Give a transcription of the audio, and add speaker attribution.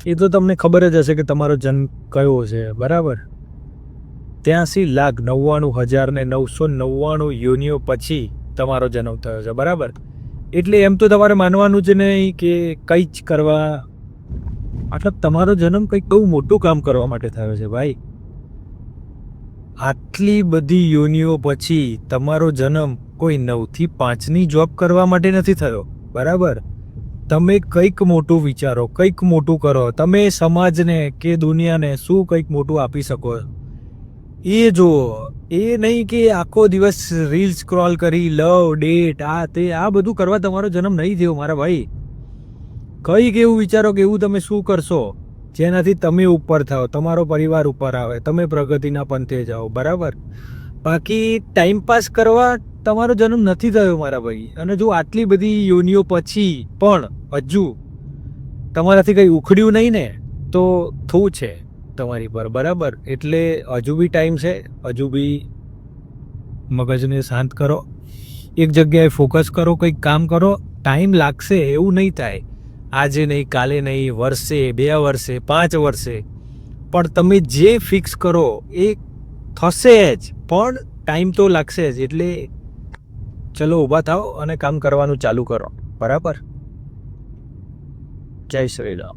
Speaker 1: એ તો તમને ખબર જ હશે કે તમારો જન્મ કયો છે, બરાબર? 83,99,999 યોનિઓ પછી તમારો જન્મ થયો છે, બરાબર? એટલે એમ તો તમારે માનવાનું જ નહીં કે કંઈ જ કરવા, મતલબ તમારો જન્મ કંઈક બહુ મોટું કામ કરવા માટે થયો છે ભાઈ. આટલી બધી યોનિઓ પછી તમારો જન્મ કોઈ 9 થી 5ની જોબ કરવા માટે નથી થયો, બરાબર? તમે કંઈક મોટું વિચારો, કંઈક મોટું કરો, તમે સમાજને કે દુનિયાને શું કંઈક મોટું આપી શકો એ જુઓ. એ નહીં કે આખો દિવસ રીલ સ્ક્રોલ કરી, લવ, ડેટ, આ તે, આ બધું કરવા તમારો જન્મ નહીં થયો મારા ભાઈ. કંઈક એવું વિચારો કે એવું તમે શું કરશો જેનાથી તમે ઉપર થાઓ, તમારો પરિવાર ઉપર આવે, તમે પ્રગતિના પંથે જાઓ, બરાબર? બાકી ટાઈમપાસ કરવા તમારો જન્મ નથી થયો મારા ભાઈ. અને જો આટલી બધી યોનિઓ પછી પણ હજુ તમારાથી કંઈ ઉખડ્યું નહીં ને, તો થવું છે તમારી પર, બરાબર? એટલે હજુ બી ટાઈમ છે, હજુ બી મગજને શાંત કરો, એક જગ્યાએ ફોકસ કરો, કંઈક કામ કરો. ટાઈમ લાગશે, એવું નહીં થાય. આજે નહીં, કાલે નહીં, વર્ષે, 2 વર્ષે, 5 વર્ષે, પણ તમે જે ફિક્સ કરો એ થશે જ, પણ ટાઈમ તો લાગશે જ. એટલે ચલો ઊભા થાઓ અને કામ કરવાનું ચાલુ કરો, બરાબર? જય શ્રી રામ.